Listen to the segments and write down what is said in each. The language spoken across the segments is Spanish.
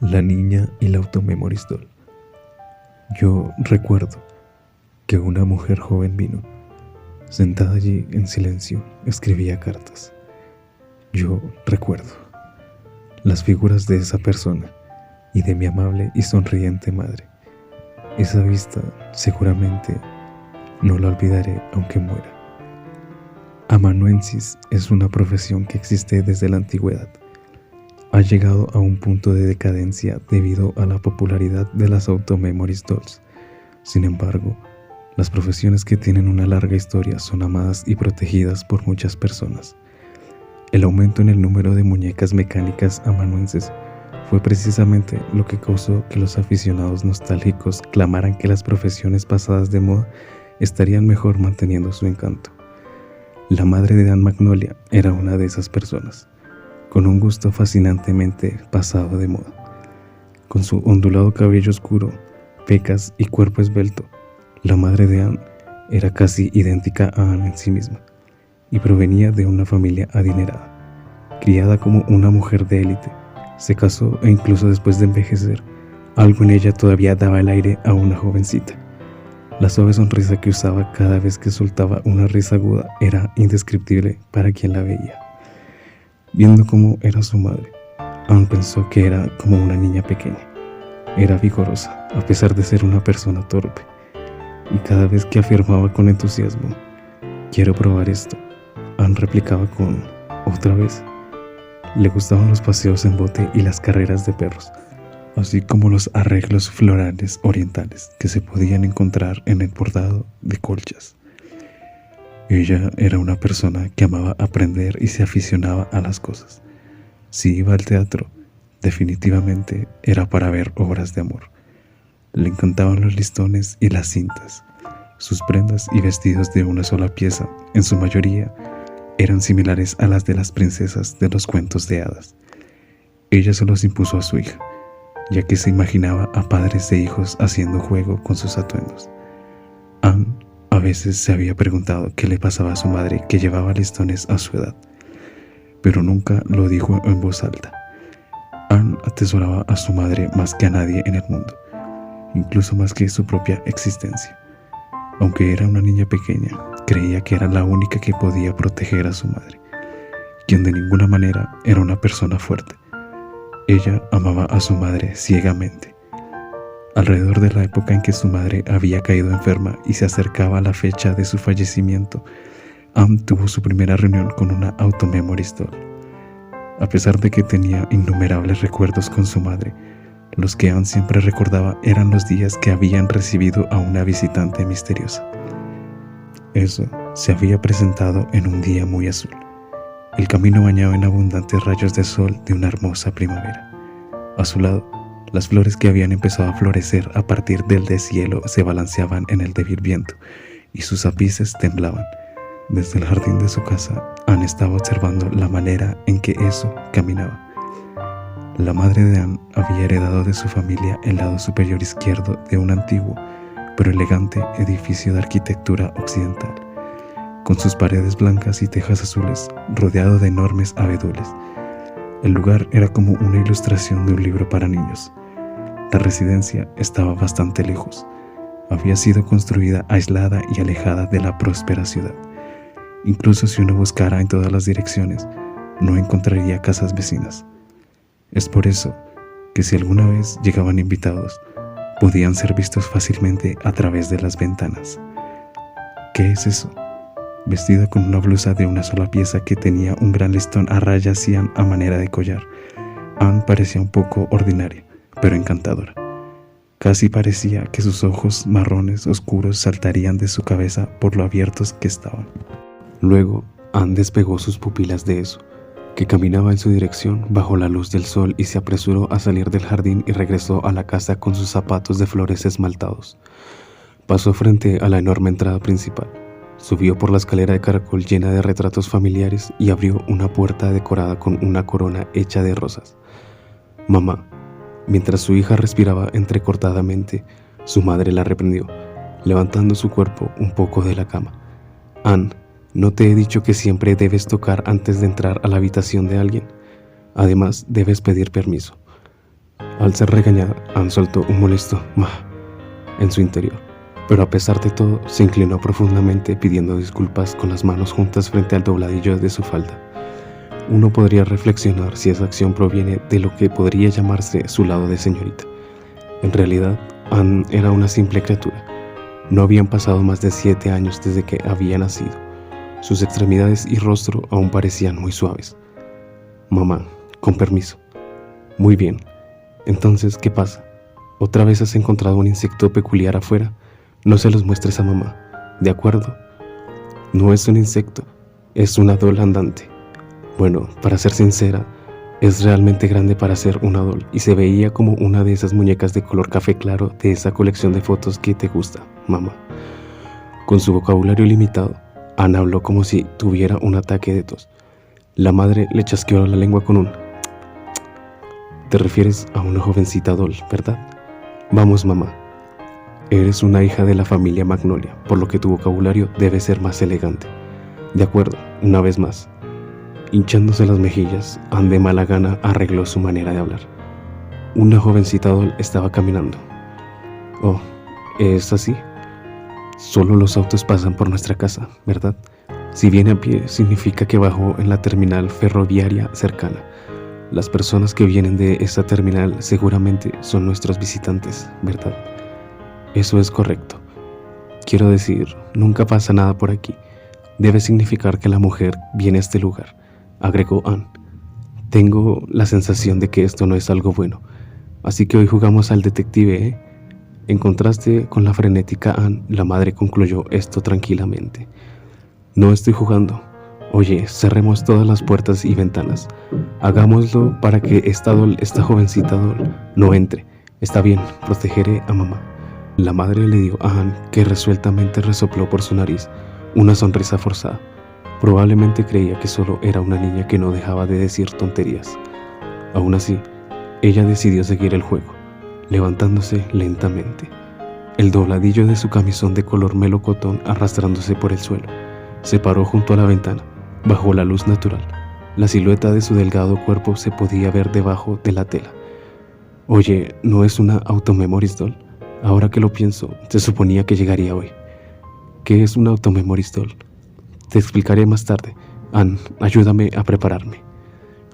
La niña y la Automemories Doll. Yo recuerdo que una mujer joven vino, sentada allí en silencio, escribía cartas. Yo recuerdo las figuras de esa persona y de mi amable y sonriente madre. Esa vista seguramente no la olvidaré aunque muera. Amanuensis es una profesión que existe desde la antigüedad. Ha llegado a un punto de decadencia debido a la popularidad de las Automemories Dolls. Sin embargo, las profesiones que tienen una larga historia son amadas y protegidas por muchas personas. El aumento en el número de muñecas mecánicas amanuenses fue precisamente lo que causó que los aficionados nostálgicos clamaran que las profesiones pasadas de moda estarían mejor manteniendo su encanto. La madre de Anne Magnolia era una de esas personas, con un gusto fascinantemente pasado de moda. Con su ondulado cabello oscuro, pecas y cuerpo esbelto, la madre de Anne era casi idéntica a Anne en sí misma, y provenía de una familia adinerada. Criada como una mujer de élite, se casó e incluso después de envejecer, algo en ella todavía daba el aire a una jovencita. La suave sonrisa que usaba cada vez que soltaba una risa aguda era indescriptible para quien la veía. Viendo cómo era su madre, Anne pensó que era como una niña pequeña. Era vigorosa, a pesar de ser una persona torpe, y cada vez que afirmaba con entusiasmo, «Quiero probar esto», Anne replicaba con «otra vez». Le gustaban los paseos en bote y las carreras de perros, así como los arreglos florales orientales que se podían encontrar en el bordado de colchas. Ella era una persona que amaba aprender y se aficionaba a las cosas. Si iba al teatro, definitivamente era para ver obras de amor. Le encantaban los listones y las cintas. Sus prendas y vestidos de una sola pieza, en su mayoría, eran similares a las de las princesas de los cuentos de hadas. Ella se los impuso a su hija, ya que se imaginaba a padres e hijos haciendo juego con sus atuendos. Anne a veces se había preguntado qué le pasaba a su madre que llevaba listones a su edad, pero nunca lo dijo en voz alta. Anne atesoraba a su madre más que a nadie en el mundo, incluso más que su propia existencia. Aunque era una niña pequeña, creía que era la única que podía proteger a su madre, quien de ninguna manera era una persona fuerte. Ella amaba a su madre ciegamente. Alrededor de la época en que su madre había caído enferma y se acercaba la fecha de su fallecimiento, Anne tuvo su primera reunión con una Automemories Doll. A pesar de que tenía innumerables recuerdos con su madre, los que Anne siempre recordaba eran los días que habían recibido a una visitante misteriosa. Eso se había presentado en un día muy azul, el camino bañado en abundantes rayos de sol de una hermosa primavera. A su lado, las flores que habían empezado a florecer a partir del deshielo se balanceaban en el débil viento y sus ápices temblaban. Desde el jardín de su casa, Anne estaba observando la manera en que eso caminaba. La madre de Anne había heredado de su familia el lado superior izquierdo de un antiguo pero elegante edificio de arquitectura occidental, con sus paredes blancas y tejas azules, rodeado de enormes abedules. El lugar era como una ilustración de un libro para niños. La residencia estaba bastante lejos. Había sido construida aislada y alejada de la próspera ciudad. Incluso si uno buscara en todas las direcciones, no encontraría casas vecinas. Es por eso que si alguna vez llegaban invitados, podían ser vistos fácilmente a través de las ventanas. ¿Qué es eso? Vestida con una blusa de una sola pieza que tenía un gran listón a rayas cian a manera de collar, Anne parecía un poco ordinaria, pero encantadora. Casi parecía que sus ojos marrones oscuros saltarían de su cabeza por lo abiertos que estaban. Luego, Anne despegó sus pupilas de eso, que caminaba en su dirección bajo la luz del sol, y se apresuró a salir del jardín y regresó a la casa con sus zapatos de flores esmaltados. Pasó frente a la enorme entrada principal, subió por la escalera de caracol llena de retratos familiares y abrió una puerta decorada con una corona hecha de rosas. «Mamá». Mientras su hija respiraba entrecortadamente, su madre la reprendió, levantando su cuerpo un poco de la cama. «Anne, ¿no te he dicho que siempre debes tocar antes de entrar a la habitación de alguien? Además, debes pedir permiso». Al ser regañada, Anne soltó un molesto "ma" en su interior, pero a pesar de todo, se inclinó profundamente pidiendo disculpas con las manos juntas frente al dobladillo de su falda. Uno podría reflexionar si esa acción proviene de lo que podría llamarse su lado de señorita. En realidad, Anne era una simple criatura. No habían pasado más de 7 años desde que había nacido. Sus extremidades y rostro aún parecían muy suaves. «Mamá, con permiso». «Muy bien. Entonces, ¿qué pasa? ¿Otra vez has encontrado un insecto peculiar afuera? No se los muestres a mamá, ¿de acuerdo?» «No es un insecto, es una doll andante. Bueno, para ser sincera, es realmente grande para ser una doll y se veía como una de esas muñecas de color café claro de esa colección de fotos que te gusta, mamá». Con su vocabulario limitado, Anne habló como si tuviera un ataque de tos. La madre le chasqueó la lengua con un «Te refieres a una jovencita doll, ¿verdad? Vamos, mamá. Eres una hija de la familia Magnolia, por lo que tu vocabulario debe ser más elegante. De acuerdo, una vez más». Hinchándose las mejillas, Anne de mala gana arregló su manera de hablar. Una jovencita doll estaba caminando. «Oh, ¿es así? Solo los autos pasan por nuestra casa, ¿verdad? Si viene a pie, significa que bajó en la terminal ferroviaria cercana. Las personas que vienen de esa terminal seguramente son nuestros visitantes, ¿verdad?» «Eso es correcto. Quiero decir, nunca pasa nada por aquí. Debe significar que la mujer viene a este lugar», agregó Anne. «Tengo la sensación de que esto no es algo bueno. Así que hoy jugamos al detective, ¿eh?» En contraste con la frenética Anne, la madre concluyó esto tranquilamente. «No estoy jugando. Oye, cerremos todas las puertas y ventanas. Hagámoslo para que esta jovencita doll, no entre. Está bien, protegeré a mamá». La madre le dio a Anne, que resueltamente resopló por su nariz, una sonrisa forzada. Probablemente creía que solo era una niña que no dejaba de decir tonterías. Aún así, ella decidió seguir el juego, levantándose lentamente, el dobladillo de su camisón de color melocotón arrastrándose por el suelo. Se paró junto a la ventana, bajo la luz natural. La silueta de su delgado cuerpo se podía ver debajo de la tela. «Oye, ¿no es una automemories doll? Ahora que lo pienso, se suponía que llegaría hoy». «¿Qué es una automemories doll?» «Te explicaré más tarde. Anne, ayúdame a prepararme».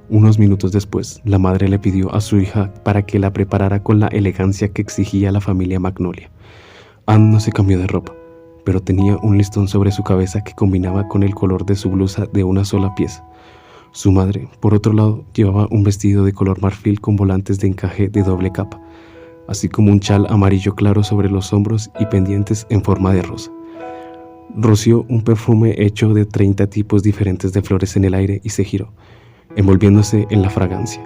Unos minutos después, la madre le pidió a su hija para que la preparara con la elegancia que exigía la familia Magnolia. Anne no se cambió de ropa, pero tenía un listón sobre su cabeza que combinaba con el color de su blusa de una sola pieza. Su madre, por otro lado, llevaba un vestido de color marfil con volantes de encaje de doble capa, así como un chal amarillo claro sobre los hombros y pendientes en forma de rosa. Roció un perfume hecho de 30 tipos diferentes de flores en el aire y se giró, envolviéndose en la fragancia.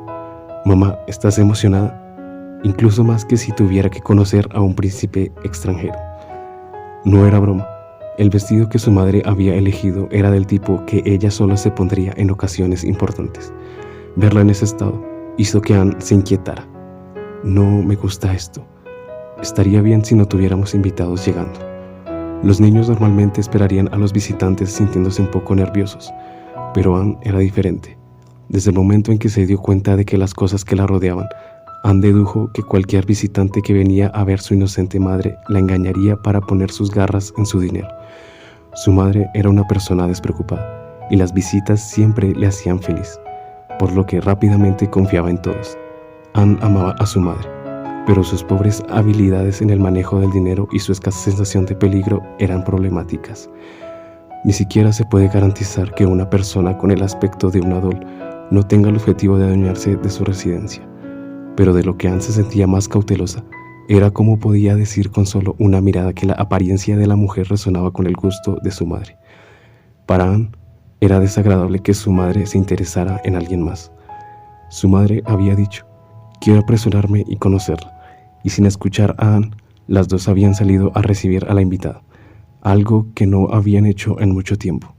«Mamá, ¿estás emocionada? Incluso más que si tuviera que conocer a un príncipe extranjero». No era broma. El vestido que su madre había elegido era del tipo que ella solo se pondría en ocasiones importantes. Verla en ese estado hizo que Anne se inquietara. «No me gusta esto. Estaría bien si no tuviéramos invitados llegando». Los niños normalmente esperarían a los visitantes sintiéndose un poco nerviosos, pero Anne era diferente. Desde el momento en que se dio cuenta de que las cosas que la rodeaban, Anne dedujo que cualquier visitante que venía a ver su inocente madre la engañaría para poner sus garras en su dinero. Su madre era una persona despreocupada y las visitas siempre le hacían feliz, por lo que rápidamente confiaba en todos. Anne amaba a su madre, pero sus pobres habilidades en el manejo del dinero y su escasa sensación de peligro eran problemáticas. Ni siquiera se puede garantizar que una persona con el aspecto de una doll no tenga el objetivo de adueñarse de su residencia, pero de lo que Anne se sentía más cautelosa era cómo podía decir con solo una mirada que la apariencia de la mujer resonaba con el gusto de su madre. Para Anne era desagradable que su madre se interesara en alguien más. Su madre había dicho: «Quiero apresurarme y conocerla», y sin escuchar a Anne, las dos habían salido a recibir a la invitada, algo que no habían hecho en mucho tiempo.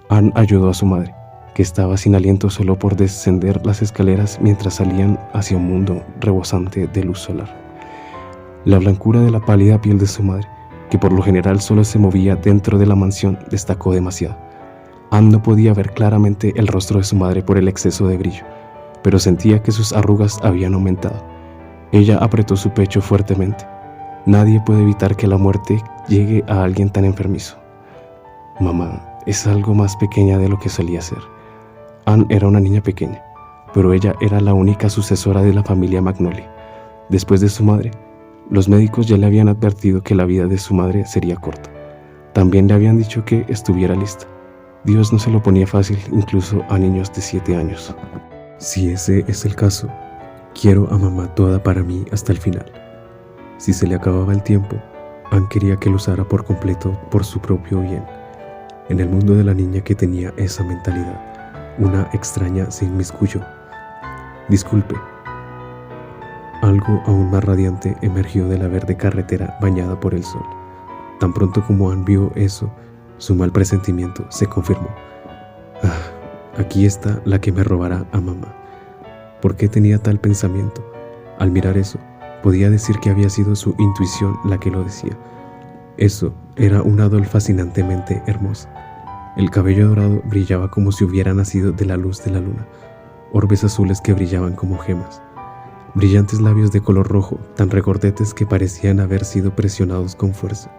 Anne ayudó a su madre, que estaba sin aliento solo por descender las escaleras mientras salían hacia un mundo rebosante de luz solar. La blancura de la pálida piel de su madre, que por lo general solo se movía dentro de la mansión, destacó demasiado. Anne no podía ver claramente el rostro de su madre por el exceso de brillo, pero sentía que sus arrugas habían aumentado. Ella apretó su pecho fuertemente. Nadie puede evitar que la muerte llegue a alguien tan enfermizo. Mamá es algo más pequeña de lo que solía ser. Anne era una niña pequeña, pero ella era la única sucesora de la familia Magnoli. Después de su madre, los médicos ya le habían advertido que la vida de su madre sería corta. También le habían dicho que estuviera lista. Dios no se lo ponía fácil incluso a niños de 7 años. Si ese es el caso, quiero a mamá toda para mí hasta el final. Si se le acababa el tiempo, Anne quería que lo usara por completo por su propio bien. En el mundo de la niña que tenía esa mentalidad, una extraña se inmiscuyó. Disculpe. Algo aún más radiante emergió de la verde carretera bañada por el sol. Tan pronto como Anne vio eso, su mal presentimiento se confirmó. Aquí está la que me robará a mamá. ¿Por qué tenía tal pensamiento? Al mirar eso, podía decir que había sido su intuición la que lo decía. Eso era una Adolf fascinantemente hermosa. El cabello dorado brillaba como si hubiera nacido de la luz de la luna, orbes azules que brillaban como gemas, brillantes labios de color rojo, tan regordetes que parecían haber sido presionados con fuerza,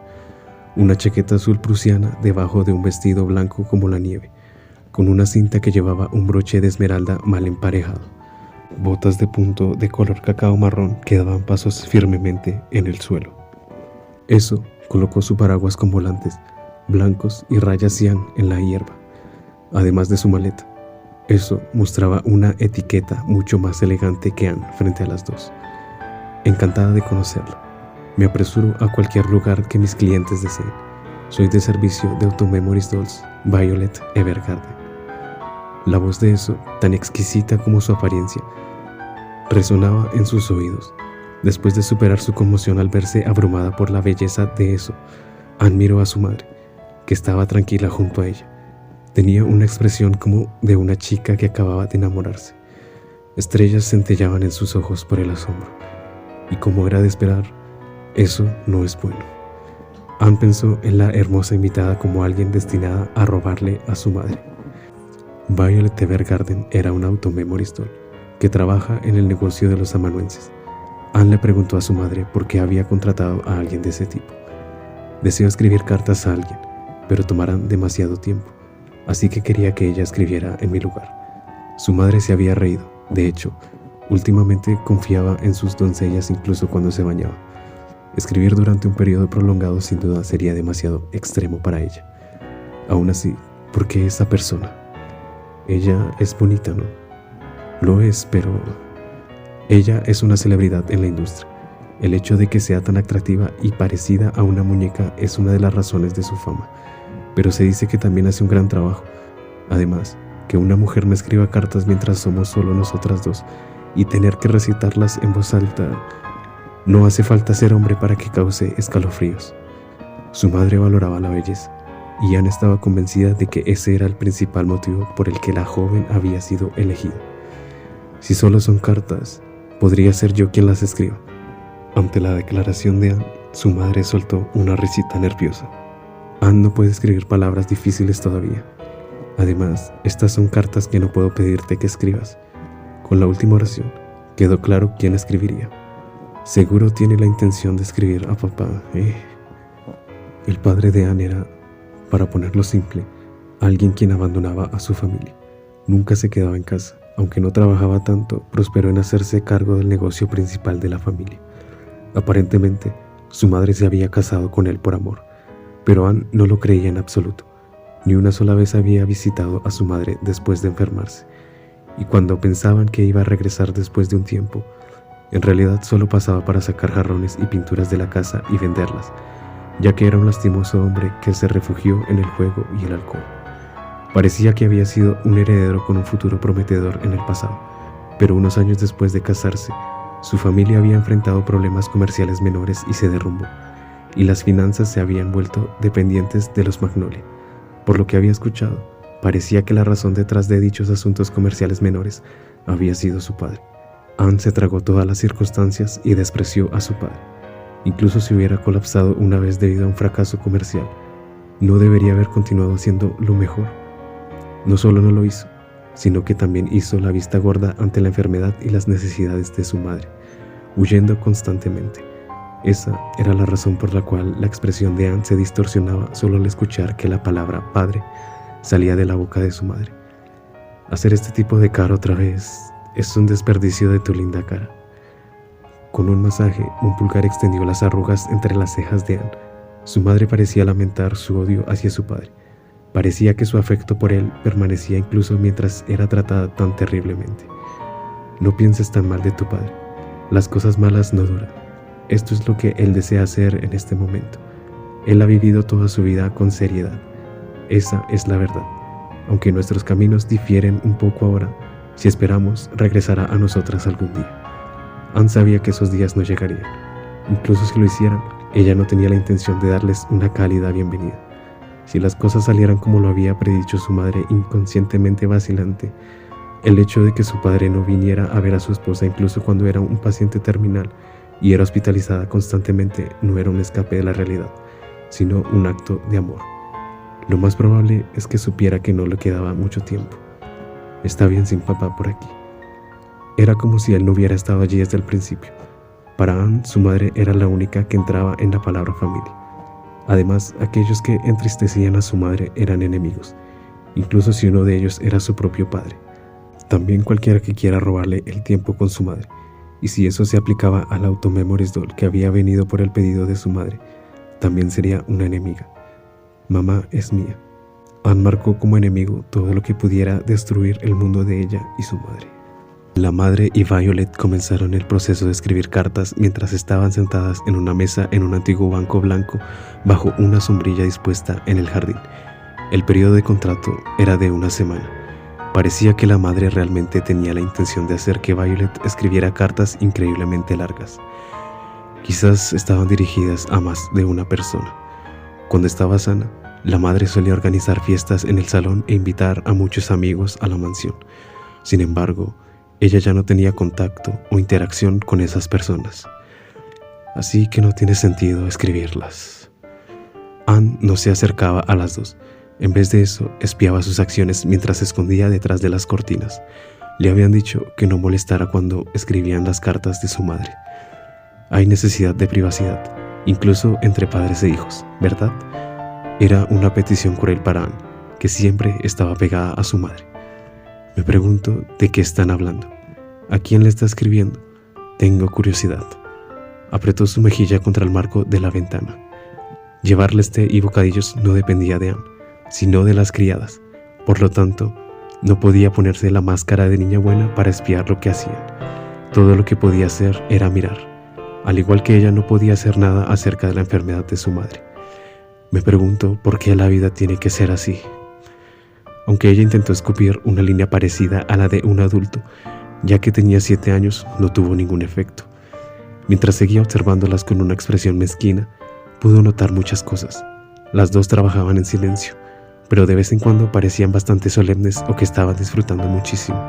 una chaqueta azul prusiana debajo de un vestido blanco como la nieve, con una cinta que llevaba un broche de esmeralda mal emparejado, botas de punto de color cacao marrón que daban pasos firmemente en el suelo. Eso colocó su paraguas con volantes blancos y rayas cian en la hierba, además de su maleta. Eso mostraba una etiqueta mucho más elegante que Anne frente a las dos. Encantada de conocerlo, me apresuro a cualquier lugar que mis clientes deseen. Soy de servicio de Automemories Dolls, Violet Evergarden. La voz de eso, tan exquisita como su apariencia, resonaba en sus oídos. Después de superar su conmoción al verse abrumada por la belleza de eso, Anne miró a su madre, que estaba tranquila junto a ella. Tenía una expresión como de una chica que acababa de enamorarse. Estrellas centellaban en sus ojos por el asombro, y como era de esperar, eso no es bueno. Anne pensó en la hermosa invitada como alguien destinada a robarle a su madre. Violet Evergarden era una Automemories doll que trabaja en el negocio de los amanuenses. Anne le preguntó a su madre por qué había contratado a alguien de ese tipo. Deseo escribir cartas a alguien, pero tomarán demasiado tiempo, así que quería que ella escribiera en mi lugar. Su madre se había reído. De hecho, últimamente confiaba en sus doncellas incluso cuando se bañaba. Escribir durante un periodo prolongado sin duda sería demasiado extremo para ella. Aún así, ¿por qué esa persona? Ella es bonita, ¿no? Lo es, pero ella es una celebridad en la industria. El hecho de que sea tan atractiva y parecida a una muñeca es una de las razones de su fama. Pero se dice que también hace un gran trabajo. Además, que una mujer me escriba cartas mientras somos solo nosotras dos y tener que recitarlas en voz alta, no hace falta ser hombre para que cause escalofríos. Su madre valoraba la belleza, y Anne estaba convencida de que ese era el principal motivo por el que la joven había sido elegida. Si solo son cartas, podría ser yo quien las escriba. Ante la declaración de Anne, su madre soltó una risita nerviosa. Anne no puede escribir palabras difíciles todavía. Además, estas son cartas que no puedo pedirte que escribas. Con la última oración, quedó claro quién escribiría. Seguro tiene la intención de escribir a papá, ¿eh? El padre de Anne era, para ponerlo simple, alguien quien abandonaba a su familia. Nunca se quedaba en casa. Aunque no trabajaba tanto, prosperó en hacerse cargo del negocio principal de la familia. Aparentemente, su madre se había casado con él por amor, pero Anne no lo creía en absoluto. Ni una sola vez había visitado a su madre después de enfermarse, y cuando pensaban que iba a regresar después de un tiempo, en realidad solo pasaba para sacar jarrones y pinturas de la casa y venderlas, ya que era un lastimoso hombre que se refugió en el juego y el alcohol. Parecía que había sido un heredero con un futuro prometedor en el pasado, pero unos años después de casarse, su familia había enfrentado problemas comerciales menores y se derrumbó, y las finanzas se habían vuelto dependientes de los Magnoli. Por lo que había escuchado, parecía que la razón detrás de dichos asuntos comerciales menores había sido su padre. Anne se tragó todas las circunstancias y despreció a su padre. Incluso si hubiera colapsado una vez debido a un fracaso comercial, no debería haber continuado haciendo lo mejor. No solo no lo hizo, sino que también hizo la vista gorda ante la enfermedad y las necesidades de su madre. huyendo constantemente. Esa era la razón por la cual la expresión de Anne se distorsionaba solo al escuchar que la palabra padre salía de la boca de su madre. Hacer este tipo de cara otra vez es un desperdicio de tu linda cara. Con un masaje, un pulgar extendió las arrugas entre las cejas de Anne. Su madre parecía lamentar su odio hacia su padre. Parecía que su afecto por él permanecía incluso mientras era tratada tan terriblemente. No pienses tan mal de tu padre. Las cosas malas no duran. Esto es lo que él desea hacer en este momento. Él ha vivido toda su vida con seriedad. Esa es la verdad. Aunque nuestros caminos difieren un poco ahora, si esperamos, regresará a nosotras algún día. Anne sabía que esos días no llegarían. Incluso si lo hicieran, ella no tenía la intención de darles una cálida bienvenida. Si las cosas salieran como lo había predicho su madre inconscientemente vacilante, el hecho de que su padre no viniera a ver a su esposa incluso cuando era un paciente terminal y era hospitalizada constantemente no era un escape de la realidad, sino un acto de amor. Lo más probable es que supiera que no le quedaba mucho tiempo. Está bien sin papá por aquí. Era como si él no hubiera estado allí desde el principio. Para Anne, su madre era la única que entraba en la palabra familia. Además, aquellos que entristecían a su madre eran enemigos, incluso si uno de ellos era su propio padre. También cualquiera que quiera robarle el tiempo con su madre, y si eso se aplicaba al Auto-Memories Doll que había venido por el pedido de su madre, también sería una enemiga. Mamá es mía. Anne marcó como enemigo todo lo que pudiera destruir el mundo de ella y su madre. La madre y Violet comenzaron el proceso de escribir cartas mientras estaban sentadas en una mesa en un antiguo banco blanco bajo una sombrilla dispuesta en el jardín. El periodo de contrato era de una semana. Parecía que la madre realmente tenía la intención de hacer que Violet escribiera cartas increíblemente largas. Quizás estaban dirigidas a más de una persona. Cuando estaba sana, la madre solía organizar fiestas en el salón e invitar a muchos amigos a la mansión. Sin embargo, ella ya no tenía contacto o interacción con esas personas. Así que no tiene sentido escribirlas. Anne no se acercaba a las dos. En vez de eso, espiaba sus acciones mientras se escondía detrás de las cortinas. Le habían dicho que no molestara cuando escribían las cartas de su madre. Hay necesidad de privacidad, incluso entre padres e hijos, ¿verdad? Era una petición cruel para Anne, que siempre estaba pegada a su madre. Me pregunto de qué están hablando. ¿A quién le está escribiendo? Tengo curiosidad. Apretó su mejilla contra el marco de la ventana. Llevarles té y bocadillos no dependía de Anne, sino de las criadas. Por lo tanto, no podía ponerse la máscara de niña buena para espiar lo que hacían. Todo lo que podía hacer era mirar, al igual que ella no podía hacer nada acerca de la enfermedad de su madre. Me pregunto por qué la vida tiene que ser así. Aunque ella intentó escupir una línea parecida a la de un adulto, ya que tenía 7 años, no tuvo ningún efecto. Mientras seguía observándolas con una expresión mezquina, pudo notar muchas cosas. Las dos trabajaban en silencio, pero de vez en cuando parecían bastante solemnes o que estaban disfrutando muchísimo.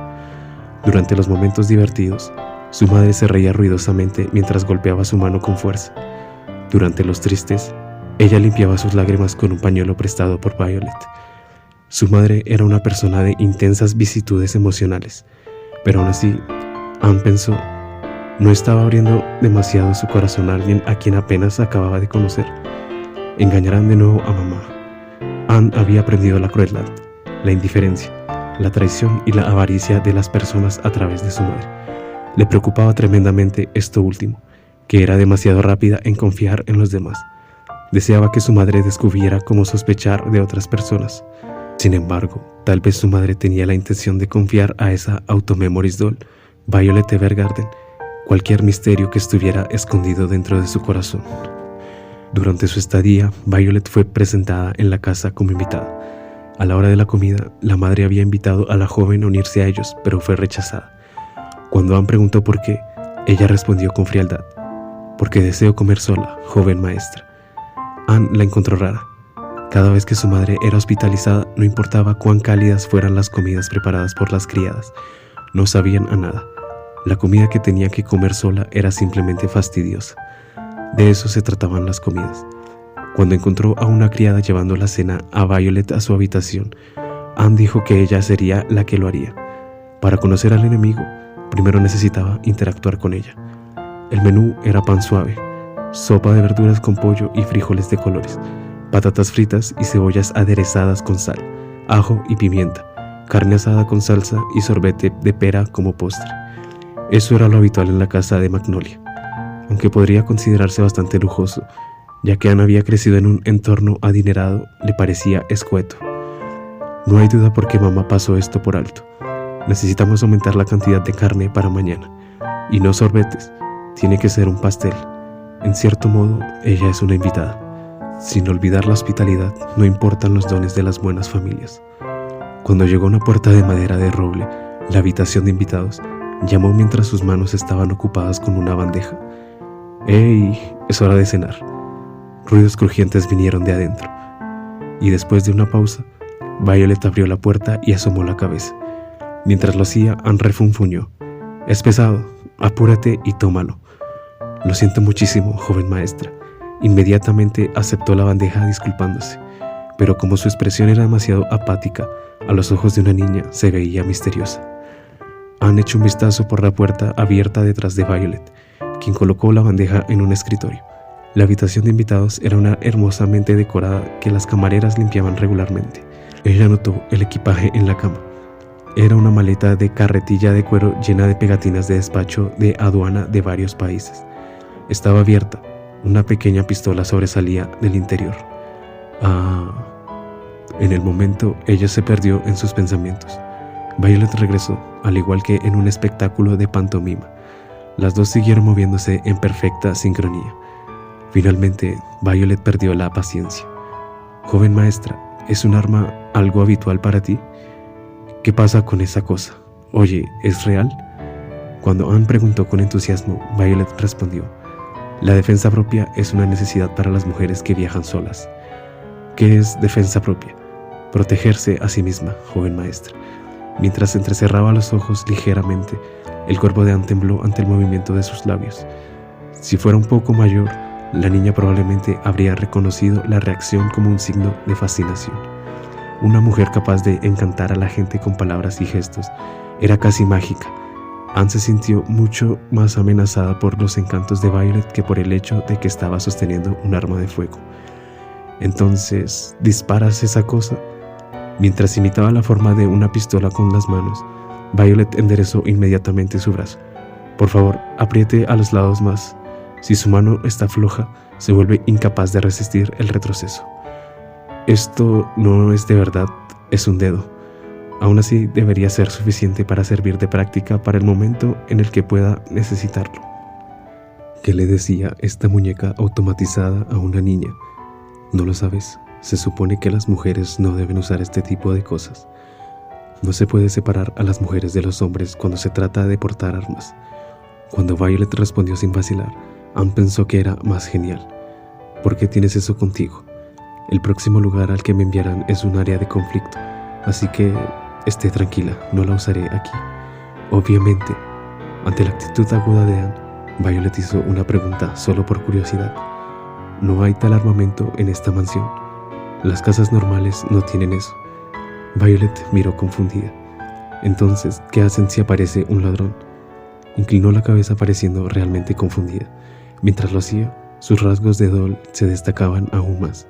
Durante los momentos divertidos, su madre se reía ruidosamente mientras golpeaba su mano con fuerza. Durante los tristes, ella limpiaba sus lágrimas con un pañuelo prestado por Violet. Su madre era una persona de intensas vicitudes emocionales, pero aún así, Anne pensó, ¿no estaba abriendo demasiado su corazón a alguien a quien apenas acababa de conocer? Engañarán de nuevo a mamá. Anne había aprendido la crueldad, la indiferencia, la traición y la avaricia de las personas a través de su madre. Le preocupaba tremendamente esto último, que era demasiado rápida en confiar en los demás. Deseaba que su madre descubriera cómo sospechar de otras personas. Sin embargo, tal vez su madre tenía la intención de confiar a esa Auto-Memories Doll, Violet Evergarden, cualquier misterio que estuviera escondido dentro de su corazón. Durante su estadía, Violet fue presentada en la casa como invitada. A la hora de la comida, la madre había invitado a la joven a unirse a ellos, pero fue rechazada. Cuando Anne preguntó por qué, ella respondió con frialdad: «Porque deseo comer sola, joven maestra». Anne la encontró rara. Cada vez que su madre era hospitalizada, no importaba cuán cálidas fueran las comidas preparadas por las criadas, no sabían a nada. La comida que tenía que comer sola era simplemente fastidiosa. De eso se trataban las comidas. Cuando encontró a una criada llevando la cena a Violet a su habitación, Anne dijo que ella sería la que lo haría. Para conocer al enemigo, primero necesitaba interactuar con ella. El menú era pan suave, sopa de verduras con pollo y frijoles de colores, patatas fritas y cebollas aderezadas con sal, ajo y pimienta, carne asada con salsa y sorbete de pera como postre. Eso era lo habitual en la casa de Magnolia, aunque podría considerarse bastante lujoso, ya que Anne había crecido en un entorno adinerado, le parecía escueto. No hay duda por qué mamá pasó esto por alto. Necesitamos aumentar la cantidad de carne para mañana, y no sorbetes, tiene que ser un pastel. En cierto modo, ella es una invitada. Sin olvidar la hospitalidad, no importan los dones de las buenas familias. Cuando llegó a una puerta de madera de roble, la habitación de invitados, llamó mientras sus manos estaban ocupadas con una bandeja. ¡Ey! Es hora de cenar. Ruidos crujientes vinieron de adentro. Y después de una pausa, Violet abrió la puerta y asomó la cabeza. Mientras lo hacía, Anne refunfuñó. «Es pesado, apúrate y tómalo». «Lo siento muchísimo, joven maestra». Inmediatamente aceptó la bandeja disculpándose, pero como su expresión era demasiado apática, a los ojos de una niña se veía misteriosa. Anne echó un vistazo por la puerta abierta detrás de Violet, quien colocó la bandeja en un escritorio. La habitación de invitados era una hermosamente decorada que las camareras limpiaban regularmente. Ella notó el equipaje en la cama. Era una maleta de carretilla de cuero llena de pegatinas de despacho de aduana de varios países. Estaba abierta. Una pequeña pistola sobresalía del interior. En el momento, ella se perdió en sus pensamientos. Violet regresó, al igual que en un espectáculo de pantomima. Las dos siguieron moviéndose en perfecta sincronía. Finalmente, Violet perdió la paciencia. «Joven maestra, ¿es un arma algo habitual para ti? ¿Qué pasa con esa cosa? Oye, ¿es real?» Cuando Anne preguntó con entusiasmo, Violet respondió: «La defensa propia es una necesidad para las mujeres que viajan solas». «¿Qué es defensa propia?» «Protegerse a sí misma, joven maestra». Mientras entrecerraba los ojos ligeramente, el cuerpo de Anne tembló ante el movimiento de sus labios. Si fuera un poco mayor, la niña probablemente habría reconocido la reacción como un signo de fascinación. Una mujer capaz de encantar a la gente con palabras y gestos era casi mágica. Anne se sintió mucho más amenazada por los encantos de Violet que por el hecho de que estaba sosteniendo un arma de fuego. «Entonces, ¿disparas esa cosa?» Mientras imitaba la forma de una pistola con las manos, Violet enderezó inmediatamente su brazo. «Por favor, apriete a los lados más». Si su mano está floja, se vuelve incapaz de resistir el retroceso. «Esto no es de verdad, es un dedo. Aún así, debería ser suficiente para servir de práctica para el momento en el que pueda necesitarlo». ¿Qué le decía esta muñeca automatizada a una niña? ¿No lo sabes? Se supone que las mujeres no deben usar este tipo de cosas. No se puede separar a las mujeres de los hombres cuando se trata de portar armas. Cuando Violet respondió sin vacilar, Anne pensó que era más genial. «¿Por qué tienes eso contigo? El próximo lugar al que me enviarán es un área de conflicto, así que esté tranquila, no la usaré aquí». Obviamente, ante la actitud aguda de Anne, Violet hizo una pregunta solo por curiosidad. «¿No hay tal armamento en esta mansión? Las casas normales no tienen eso». Violet miró confundida. «Entonces, ¿qué hacen si aparece un ladrón?» Inclinó la cabeza pareciendo realmente confundida. Mientras lo hacía, sus rasgos de doll se destacaban aún más.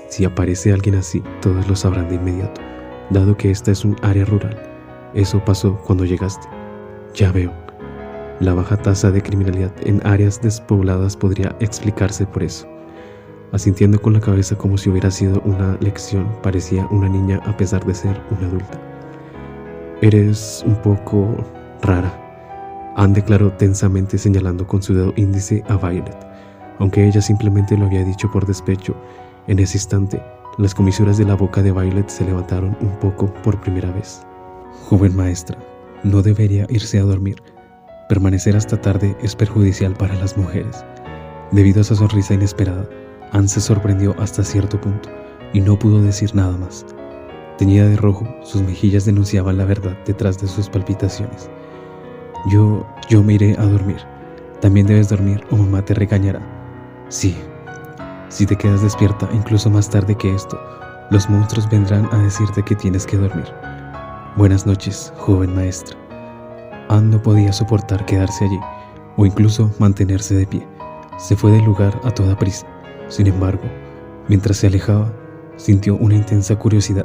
«Si aparece alguien así, todos lo sabrán de inmediato, dado que esta es un área rural. Eso pasó cuando llegaste». «Ya veo. La baja tasa de criminalidad en áreas despobladas podría explicarse por eso». Asintiendo con la cabeza como si hubiera sido una lección, parecía una niña a pesar de ser una adulta. «Eres un poco rara», Anne declaró tensamente señalando con su dedo índice a Violet. Aunque ella simplemente lo había dicho por despecho, en ese instante, las comisuras de la boca de Violet se levantaron un poco por primera vez. «Joven maestra, no debería irse a dormir. Permanecer hasta tarde es perjudicial para las mujeres». Debido a esa sonrisa inesperada, Anne se sorprendió hasta cierto punto y no pudo decir nada más. Teñida de rojo, sus mejillas denunciaban la verdad detrás de sus palpitaciones. Yo me iré a dormir. También debes dormir o mamá te regañará». «Sí. Si te quedas despierta incluso más tarde que esto, los monstruos vendrán a decirte que tienes que dormir. Buenas noches, joven maestra». Anne no podía soportar quedarse allí, o incluso mantenerse de pie. Se fue del lugar a toda prisa. Sin embargo, mientras se alejaba, sintió una intensa curiosidad.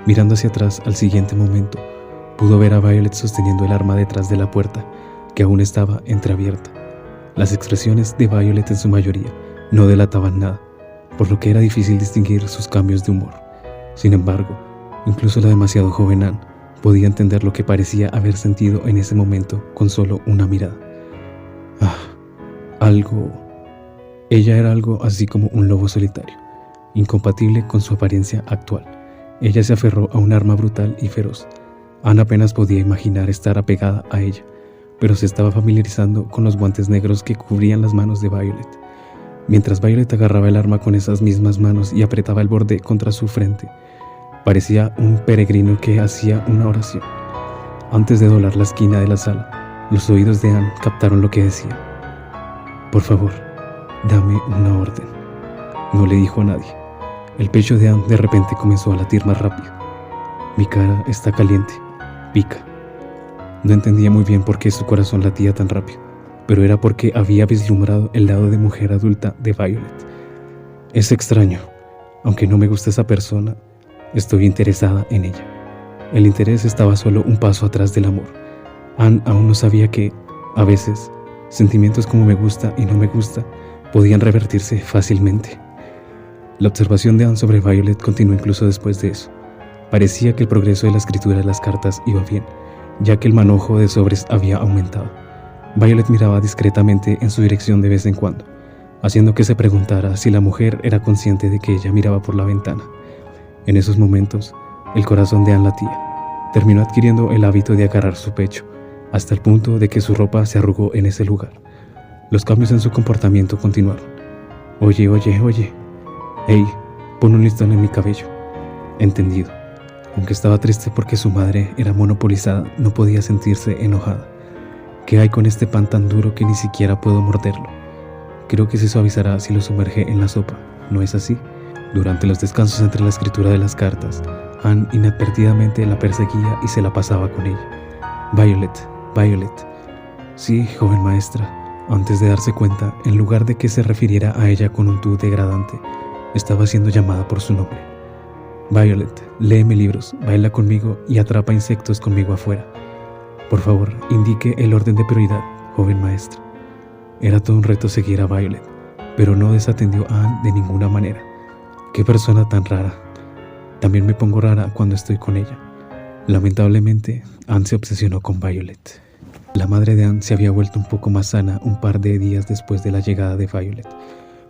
Mirando hacia atrás, al siguiente momento, pudo ver a Violet sosteniendo el arma detrás de la puerta, que aún estaba entreabierta. Las expresiones de Violet en su mayoría no delataban nada, por lo que era difícil distinguir sus cambios de humor. Sin embargo, incluso la demasiado joven Anne podía entender lo que parecía haber sentido en ese momento con solo una mirada. Ella era algo así como un lobo solitario, incompatible con su apariencia actual. Ella se aferró a un arma brutal y feroz. Anne apenas podía imaginar estar apegada a ella, pero se estaba familiarizando con los guantes negros que cubrían las manos de Violet. Mientras Violet agarraba el arma con esas mismas manos y apretaba el borde contra su frente, parecía un peregrino que hacía una oración. Antes de doblar la esquina de la sala, los oídos de Anne captaron lo que decía. «Por favor, dame una orden». No le dijo a nadie. El pecho de Anne de repente comenzó a latir más rápido. «Mi cara está caliente, pica». No entendía muy bien por qué su corazón latía tan rápido, pero era porque había vislumbrado el lado de mujer adulta de Violet. «Es extraño. Aunque no me gusta esa persona, estoy interesada en ella». El interés estaba solo un paso atrás del amor. Anne aún no sabía que, a veces, sentimientos como me gusta y no me gusta podían revertirse fácilmente. La observación de Anne sobre Violet continuó incluso después de eso. Parecía que el progreso de la escritura de las cartas iba bien, ya que el manojo de sobres había aumentado. Violet miraba discretamente en su dirección de vez en cuando, haciendo que se preguntara si la mujer era consciente de que ella miraba por la ventana. En esos momentos, el corazón de Anne latía. Terminó adquiriendo el hábito de agarrar su pecho, hasta el punto de que su ropa se arrugó en ese lugar. Los cambios en su comportamiento continuaron. Oye. Hey, pon un listón en mi cabello». Entendido. Aunque estaba triste porque su madre era monopolizada, no podía sentirse enojada. ¿Qué hay con este pan tan duro que ni siquiera puedo morderlo? Creo que se suavizará si lo sumerge en la sopa, ¿no es así? Durante los descansos entre la escritura de las cartas, Anne inadvertidamente la perseguía y se la pasaba con ella. Violet. Sí, joven maestra. Antes de darse cuenta, en lugar de que se refiriera a ella con un tú degradante, estaba siendo llamada por su nombre. Violet, léeme libros, baila conmigo y atrapa insectos conmigo afuera. Por favor, indique el orden de prioridad, joven maestra. Era todo un reto seguir a Violet, pero no desatendió a Anne de ninguna manera. Qué persona tan rara. También me pongo rara cuando estoy con ella. Lamentablemente, Anne se obsesionó con Violet. La madre de Anne se había vuelto un poco más sana un par de días después de la llegada de Violet,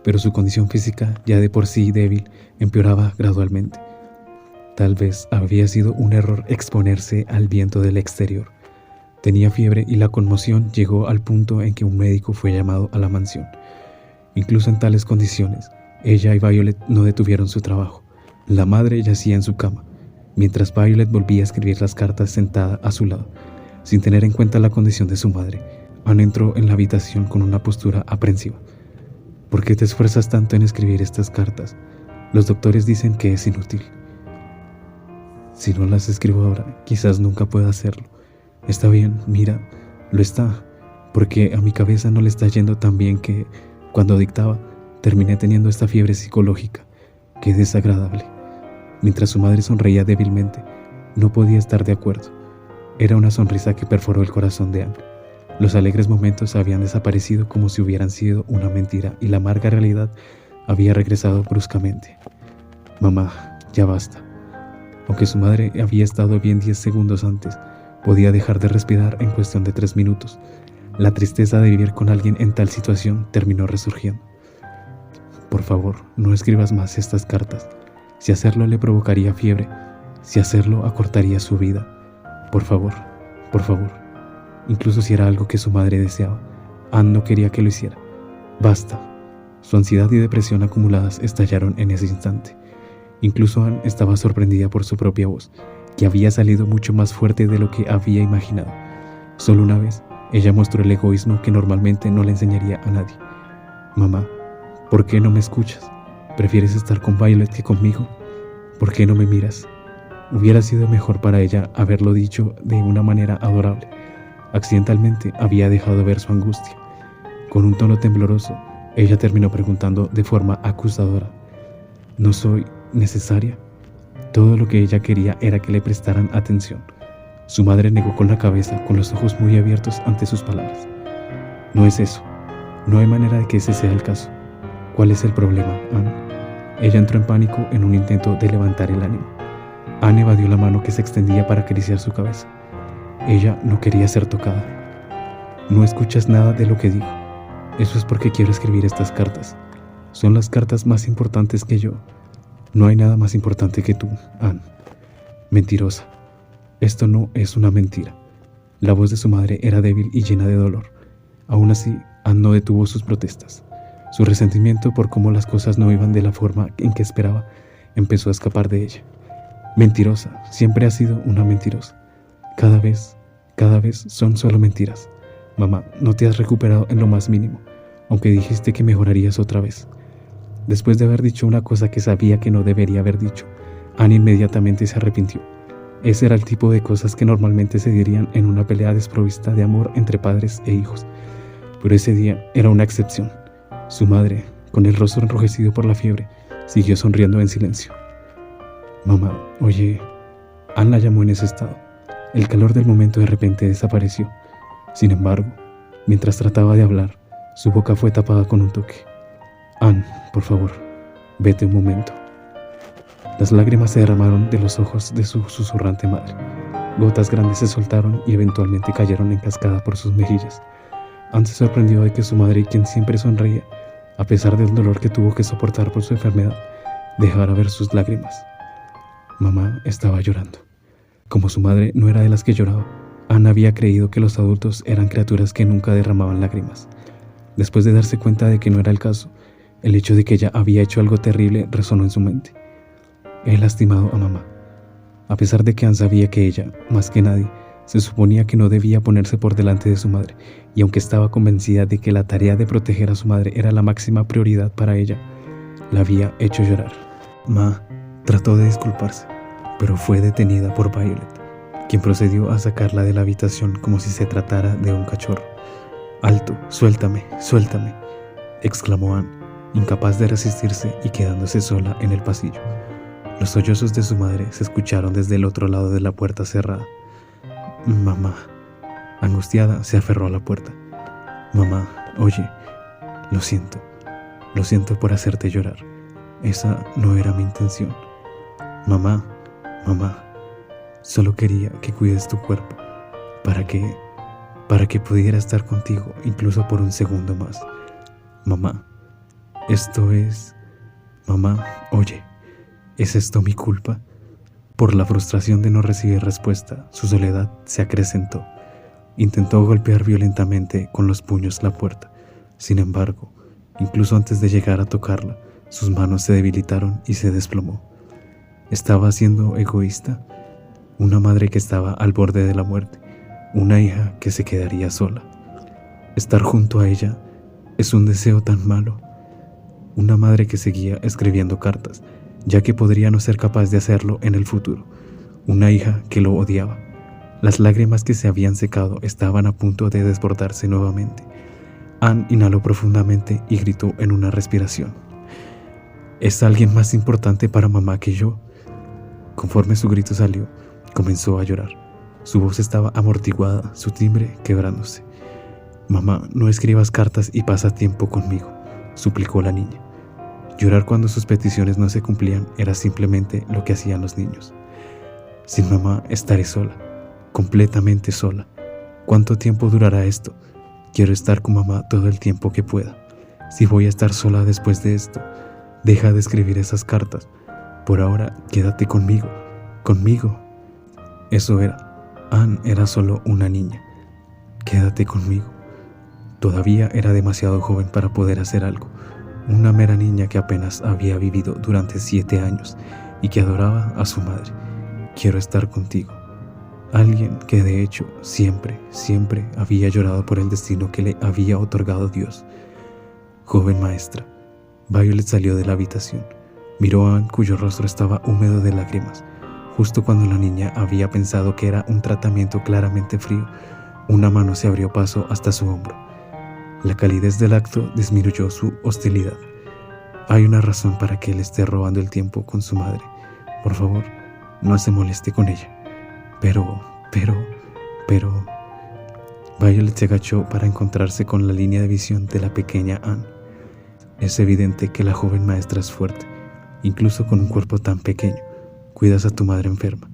pero su condición física, ya de por sí débil, empeoraba gradualmente. Tal vez había sido un error exponerse al viento del exterior. Tenía fiebre y la conmoción llegó al punto en que un médico fue llamado a la mansión. Incluso en tales condiciones, ella y Violet no detuvieron su trabajo. La madre yacía en su cama, mientras Violet volvía a escribir las cartas sentada a su lado. Sin tener en cuenta la condición de su madre, Anne entró en la habitación con una postura aprensiva. ¿Por qué te esfuerzas tanto en escribir estas cartas? Los doctores dicen que es inútil. Si no las escribo ahora, quizás nunca pueda hacerlo. Está bien, mira, lo está, porque a mi cabeza no le está yendo tan bien que, cuando dictaba, terminé teniendo esta fiebre psicológica. Qué desagradable. Mientras su madre sonreía débilmente, no podía estar de acuerdo. Era una sonrisa que perforó el corazón de Anne. Los alegres momentos habían desaparecido como si hubieran sido una mentira y la amarga realidad había regresado bruscamente. Mamá, ya basta. Aunque su madre había estado bien 10 segundos antes, podía dejar de respirar en cuestión de 3 minutos. La tristeza de vivir con alguien en tal situación terminó resurgiendo. Por favor, no escribas más estas cartas. Si hacerlo le provocaría fiebre, si hacerlo acortaría su vida. Por favor. Incluso si era algo que su madre deseaba, Anne no quería que lo hiciera. Basta. Su ansiedad y depresión acumuladas estallaron en ese instante. Incluso Anne estaba sorprendida por su propia voz, que había salido mucho más fuerte de lo que había imaginado. Solo una vez, ella mostró el egoísmo que normalmente no le enseñaría a nadie. Mamá, ¿por qué no me escuchas? ¿Prefieres estar con Violet que conmigo? ¿Por qué no me miras? Hubiera sido mejor para ella haberlo dicho de una manera adorable. Accidentalmente había dejado ver su angustia. Con un tono tembloroso, ella terminó preguntando de forma acusadora: ¿no soy necesaria? Todo lo que ella quería era que le prestaran atención. Su madre negó con la cabeza, con los ojos muy abiertos ante sus palabras. No es eso. No hay manera de que ese sea el caso. ¿Cuál es el problema, Anne? Ella entró en pánico en un intento de levantar el ánimo. Anne evadió la mano que se extendía para acariciar su cabeza. Ella no quería ser tocada. No escuchas nada de lo que digo. Eso es porque quiero escribir estas cartas. Son las cartas más importantes que yo. No hay nada más importante que tú, Anne. Mentirosa. Esto no es una mentira. La voz de su madre era débil y llena de dolor. Aún así, Anne no detuvo sus protestas. Su resentimiento por cómo las cosas no iban de la forma en que esperaba empezó a escapar de ella. Mentirosa, siempre ha sido una mentirosa. Cada vez son solo mentiras. Mamá, no te has recuperado en lo más mínimo, aunque dijiste que mejorarías otra vez. Después de haber dicho una cosa que sabía que no debería haber dicho, Anne inmediatamente se arrepintió. Ese era el tipo de cosas que normalmente se dirían en una pelea desprovista de amor entre padres e hijos. Pero ese día era una excepción. Su madre, con el rostro enrojecido por la fiebre, siguió sonriendo en silencio. Mamá, oye, Anne la llamó en ese estado. El calor del momento de repente desapareció. Sin embargo, mientras trataba de hablar, su boca fue tapada con un toque. Anne, por favor, vete un momento. Las lágrimas se derramaron de los ojos de su susurrante madre. Gotas grandes se soltaron y eventualmente cayeron en cascada por sus mejillas. Anne se sorprendió de que su madre, quien siempre sonreía, a pesar del dolor que tuvo que soportar por su enfermedad, dejara ver sus lágrimas. Mamá estaba llorando. Como su madre no era de las que lloraba, Anne había creído que los adultos eran criaturas que nunca derramaban lágrimas. Después de darse cuenta de que no era el caso, el hecho de que ella había hecho algo terrible resonó en su mente. He lastimado a mamá. A pesar de que Anne sabía que ella, más que nadie, se suponía que no debía ponerse por delante de su madre, y aunque estaba convencida de que la tarea de proteger a su madre era la máxima prioridad para ella, la había hecho llorar. Ma trató de disculparse, pero fue detenida por Violet, quien procedió a sacarla de la habitación como si se tratara de un cachorro. «Alto, suéltame, suéltame», exclamó Anne, incapaz de resistirse y quedándose sola en el pasillo. Los sollozos de su madre se escucharon desde el otro lado de la puerta cerrada. «Mamá». Angustiada, se aferró a la puerta. «Mamá, oye, lo siento por hacerte llorar. Esa no era mi intención. Mamá, solo quería que cuides tu cuerpo, para que pudiera estar contigo incluso por un segundo más. Mamá, Mamá, oye, ¿es esto mi culpa?» Por la frustración de no recibir respuesta, su soledad se acrecentó. Intentó golpear violentamente con los puños la puerta. Sin embargo, incluso antes de llegar a tocarla, sus manos se debilitaron y se desplomó. ¿Estaba siendo egoísta? Una madre que estaba al borde de la muerte, una hija que se quedaría sola. Estar junto a ella es un deseo tan malo. Una madre que seguía escribiendo cartas, ya que podría no ser capaz de hacerlo en el futuro. Una hija que lo odiaba. Las lágrimas que se habían secado estaban a punto de desbordarse nuevamente. Anne inhaló profundamente y gritó en una respiración: «¿Es alguien más importante para mamá que yo?». Conforme su grito salió, comenzó a llorar. Su voz estaba amortiguada, su timbre quebrándose. «Mamá, no escribas cartas y pasa tiempo conmigo», suplicó la niña. Llorar cuando sus peticiones no se cumplían era simplemente lo que hacían los niños. «Sin mamá estaré sola, completamente sola. ¿Cuánto tiempo durará esto? Quiero estar con mamá todo el tiempo que pueda. Si voy a estar sola después de esto, deja de escribir esas cartas. Por ahora, quédate conmigo. Eso era. Anne era solo una niña. Quédate conmigo. Todavía era demasiado joven para poder hacer algo. Una mera niña que apenas había vivido durante 7 años y que adoraba a su madre. Quiero estar contigo. Alguien que de hecho siempre había llorado por el destino que le había otorgado Dios. Joven maestra. Violet salió de la habitación. Miró a Anne, cuyo rostro estaba húmedo de lágrimas. Justo cuando la niña había pensado que era un tratamiento claramente frío, una mano se abrió paso hasta su hombro. La calidez del acto disminuyó su hostilidad. Hay una razón para que él esté robando el tiempo con su madre. Por favor, no se moleste con ella. Pero... Violet se agachó para encontrarse con la línea de visión de la pequeña Anne. Es evidente que la joven maestra es fuerte, incluso con un cuerpo tan pequeño. Cuidas a tu madre enferma.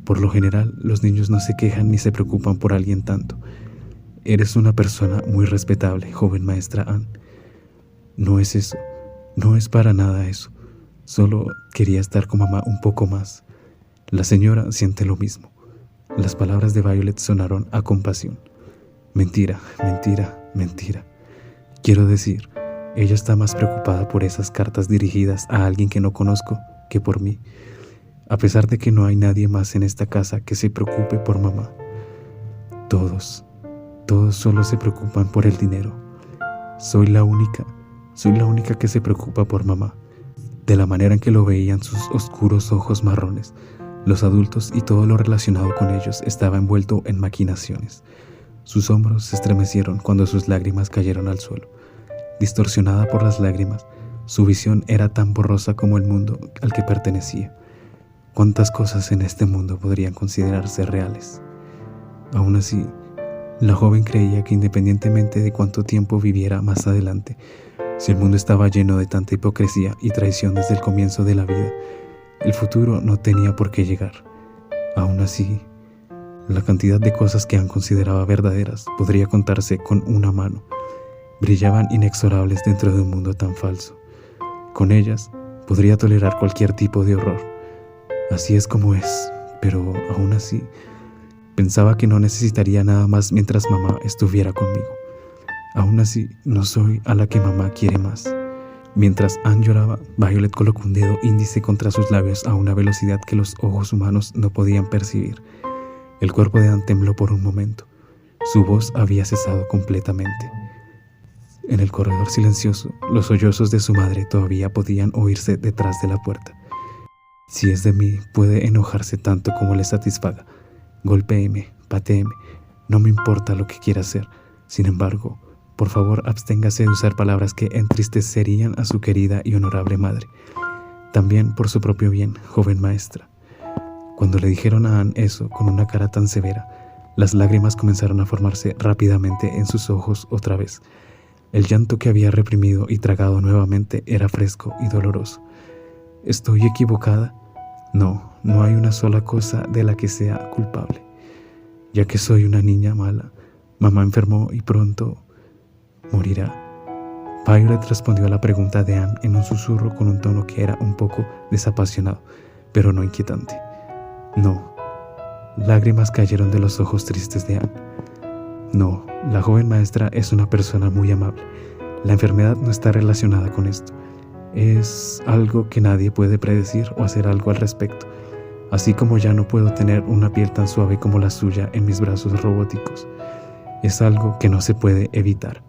Por lo general, los niños no se quejan ni se preocupan por alguien tanto. Eres una persona muy respetable, joven maestra Anne. No es eso, no es para nada eso. Solo quería estar con mamá un poco más. La señora siente lo mismo. Las palabras de Violet sonaron a compasión. Mentira. Quiero decir, ella está más preocupada por esas cartas dirigidas a alguien que no conozco que por mí. A pesar de que no hay nadie más en esta casa que se preocupe por mamá. Todos solo se preocupan por el dinero. Soy la única que se preocupa por mamá. De la manera en que lo veían sus oscuros ojos marrones, los adultos y todo lo relacionado con ellos estaba envuelto en maquinaciones. Sus hombros se estremecieron cuando sus lágrimas cayeron al suelo. Distorsionada por las lágrimas, su visión era tan borrosa como el mundo al que pertenecía. ¿Cuántas cosas en este mundo podrían considerarse reales? Aún así, la joven creía que independientemente de cuánto tiempo viviera más adelante, si el mundo estaba lleno de tanta hipocresía y traición desde el comienzo de la vida, el futuro no tenía por qué llegar. Aún así, la cantidad de cosas que Anne consideraba verdaderas podría contarse con una mano. Brillaban inexorables dentro de un mundo tan falso. Con ellas podría tolerar cualquier tipo de horror. Así es como es, pero aún así, pensaba que no necesitaría nada más mientras mamá estuviera conmigo. Aún así, no soy a la que mamá quiere más. Mientras Anne lloraba, Violet colocó un dedo índice contra sus labios a una velocidad que los ojos humanos no podían percibir. El cuerpo de Anne tembló por un momento. Su voz había cesado completamente. En el corredor silencioso, los sollozos de su madre todavía podían oírse detrás de la puerta. Si es de mí, puede enojarse tanto como le satisfaga. Golpéeme, patéeme, no me importa lo que quiera hacer. Sin embargo, por favor, absténgase de usar palabras que entristecerían a su querida y honorable madre. También por su propio bien, joven maestra. Cuando le dijeron a Anne eso con una cara tan severa, las lágrimas comenzaron a formarse rápidamente en sus ojos otra vez. El llanto que había reprimido y tragado nuevamente era fresco y doloroso. ¿Estoy equivocada? No hay una sola cosa de la que sea culpable. Ya que soy una niña mala, mamá enfermó y pronto morirá. Violet respondió a la pregunta de Anne en un susurro con un tono que era un poco desapasionado, pero no inquietante. No. Lágrimas cayeron de los ojos tristes de Anne. No, la joven maestra es una persona muy amable. La enfermedad no está relacionada con esto. Es algo que nadie puede predecir o hacer algo al respecto. Así como ya no puedo tener una piel tan suave como la suya en mis brazos robóticos. Es algo que no se puede evitar.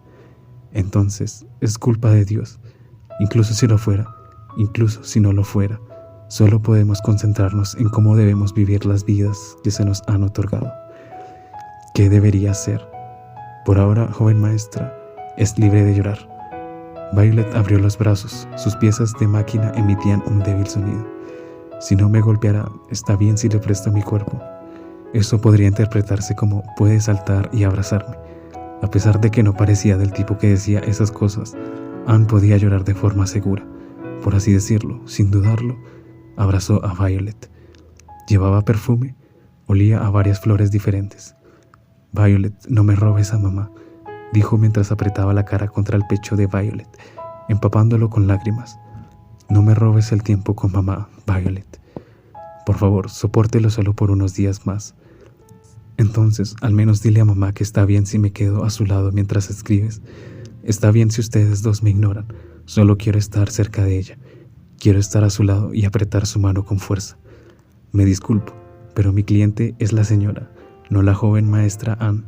Entonces, es culpa de Dios. Incluso si no lo fuera, solo podemos concentrarnos en cómo debemos vivir las vidas que se nos han otorgado. ¿Qué debería hacer? Por ahora, joven maestra, es libre de llorar. Violet abrió los brazos. Sus piezas de máquina emitían un débil sonido. Si no me golpeará, está bien si le presto mi cuerpo. Eso podría interpretarse como puede saltar y abrazarme. A pesar de que no parecía del tipo que decía esas cosas, Anne podía llorar de forma segura. Por así decirlo, sin dudarlo, abrazó a Violet. Llevaba perfume, olía a varias flores diferentes. Violet, no me robes a mamá, dijo mientras apretaba la cara contra el pecho de Violet, empapándolo con lágrimas. No me robes el tiempo con mamá, Violet. Por favor, sopórtelo solo por unos días más. Entonces, al menos dile a mamá que está bien si me quedo a su lado mientras escribes. Está bien si ustedes dos me ignoran. Solo quiero estar cerca de ella. Quiero estar a su lado y apretar su mano con fuerza. Me disculpo, pero mi cliente es la señora, no la joven maestra Anne.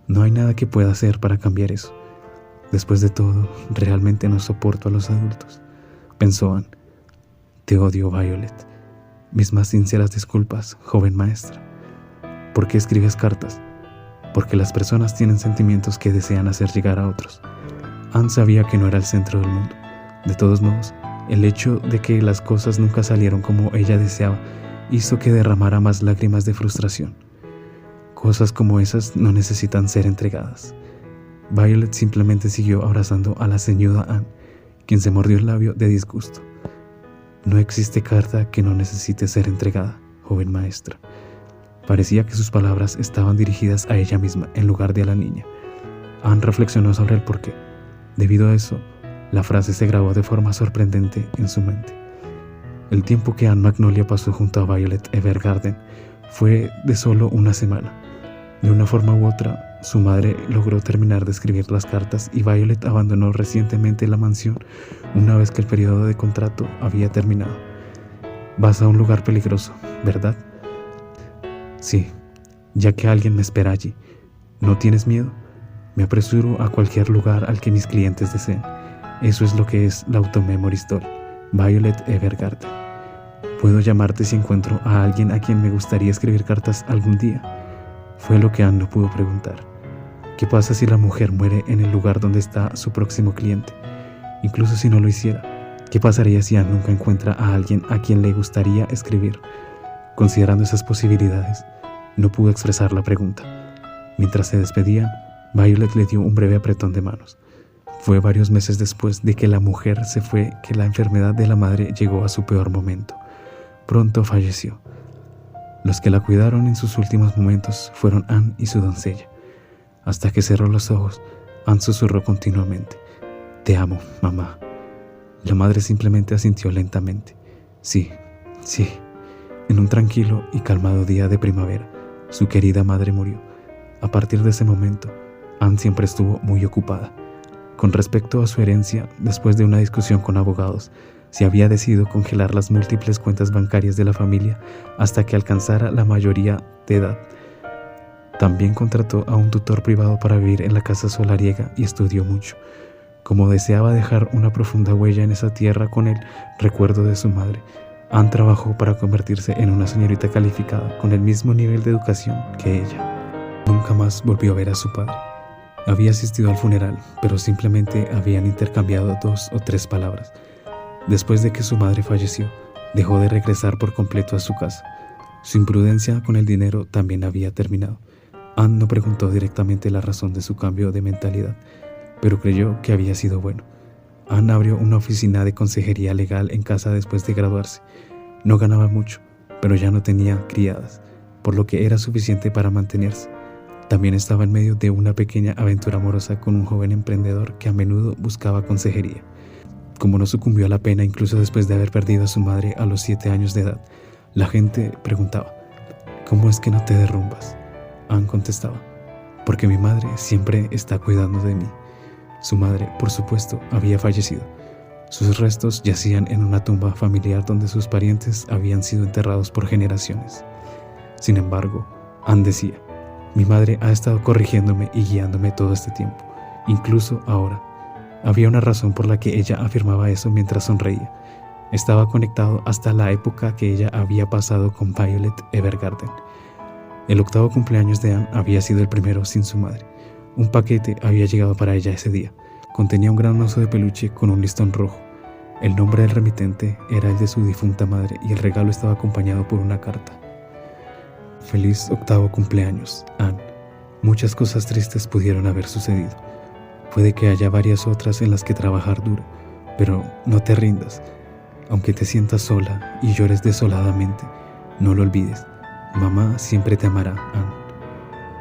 No hay nada que pueda hacer para cambiar eso. Después de todo, realmente no soporto a los adultos, pensó Anne. Te odio, Violet. Mis más sinceras disculpas, joven maestra. ¿Por qué escribes cartas? Porque las personas tienen sentimientos que desean hacer llegar a otros. Anne sabía que no era el centro del mundo. De todos modos, el hecho de que las cosas nunca salieron como ella deseaba hizo que derramara más lágrimas de frustración. Cosas como esas no necesitan ser entregadas. Violet simplemente siguió abrazando a la ceñuda Anne, quien se mordió el labio de disgusto. No existe carta que no necesite ser entregada, joven maestra. Parecía que sus palabras estaban dirigidas a ella misma en lugar de a la niña. Anne reflexionó sobre el porqué. Debido a eso, la frase se grabó de forma sorprendente en su mente. El tiempo que Anne Magnolia pasó junto a Violet Evergarden fue de solo una semana. De una forma u otra, su madre logró terminar de escribir las cartas y Violet abandonó recientemente la mansión una vez que el periodo de contrato había terminado. Vas a un lugar peligroso, ¿verdad? Sí, ya que alguien me espera allí. ¿No tienes miedo? Me apresuro a cualquier lugar al que mis clientes deseen. Eso es lo que es la Auto-Memory Doll, Violet Evergarden. ¿Puedo llamarte si encuentro a alguien a quien me gustaría escribir cartas algún día? Fue lo que Anne no pudo preguntar. ¿Qué pasa si la mujer muere en el lugar donde está su próximo cliente? Incluso si no lo hiciera, ¿qué pasaría si Anne nunca encuentra a alguien a quien le gustaría escribir? Considerando esas posibilidades, no pudo expresar la pregunta. Mientras se despedían, Violet le dio un breve apretón de manos. Fue varios meses después de que la mujer se fue que la enfermedad de la madre llegó a su peor momento. Pronto falleció. Los que la cuidaron en sus últimos momentos fueron Anne y su doncella. Hasta que cerró los ojos, Anne susurró continuamente: «Te amo, mamá». La madre simplemente asintió lentamente. Sí, sí. En un tranquilo y calmado día de primavera, su querida madre murió. A partir de ese momento, Anne siempre estuvo muy ocupada. Con respecto a su herencia, después de una discusión con abogados, se había decidido congelar las múltiples cuentas bancarias de la familia hasta que alcanzara la mayoría de edad. También contrató a un tutor privado para vivir en la casa solariega y estudió mucho. Como deseaba dejar una profunda huella en esa tierra con el recuerdo de su madre, Anne trabajó para convertirse en una señorita calificada con el mismo nivel de educación que ella. Nunca más volvió a ver a su padre. Había asistido al funeral, pero simplemente habían intercambiado 2 o 3 palabras. Después de que su madre falleció, dejó de regresar por completo a su casa. Su imprudencia con el dinero también había terminado. Anne no preguntó directamente la razón de su cambio de mentalidad, pero creyó que había sido bueno. Anne abrió una oficina de consejería legal en casa después de graduarse. No ganaba mucho, pero ya no tenía criadas, por lo que era suficiente para mantenerse. También estaba en medio de una pequeña aventura amorosa con un joven emprendedor que a menudo buscaba consejería. Como no sucumbió a la pena incluso después de haber perdido a su madre a los 7 años de edad, la gente preguntaba: ¿cómo es que no te derrumbas? Anne contestaba: porque mi madre siempre está cuidando de mí. Su madre, por supuesto, había fallecido. Sus restos yacían en una tumba familiar donde sus parientes habían sido enterrados por generaciones. Sin embargo, Anne decía: mi madre ha estado corrigiéndome y guiándome todo este tiempo, incluso ahora. Había una razón por la que ella afirmaba eso mientras sonreía. Estaba conectado hasta la época que ella había pasado con Violet Evergarden. El 8º cumpleaños de Anne había sido el primero sin su madre. Un paquete había llegado para ella ese día. Contenía un gran oso de peluche con un listón rojo. El nombre del remitente era el de su difunta madre y el regalo estaba acompañado por una carta. Feliz 8º cumpleaños, Anne. Muchas cosas tristes pudieron haber sucedido. Puede que haya varias otras en las que trabajar duro, pero no te rindas. Aunque te sientas sola y llores desoladamente, no lo olvides. Mamá siempre te amará, Anne.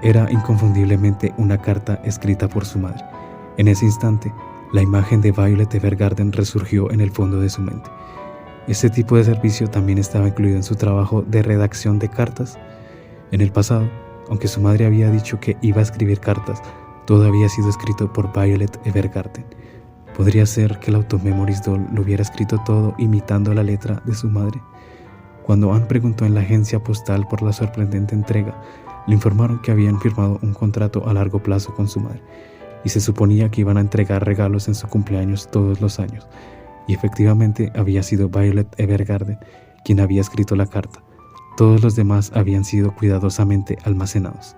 Era inconfundiblemente una carta escrita por su madre. En ese instante, la imagen de Violet Evergarden resurgió en el fondo de su mente. Ese tipo de servicio también estaba incluido en su trabajo de redacción de cartas. En el pasado, aunque su madre había dicho que iba a escribir cartas, todo había sido escrito por Violet Evergarden. ¿Podría ser que la Auto-Memory Doll lo hubiera escrito todo imitando la letra de su madre? Cuando Anne preguntó en la agencia postal por la sorprendente entrega, le informaron que habían firmado un contrato a largo plazo con su madre y se suponía que iban a entregar regalos en su cumpleaños todos los años. Y efectivamente había sido Violet Evergarden quien había escrito la carta. Todos los demás habían sido cuidadosamente almacenados.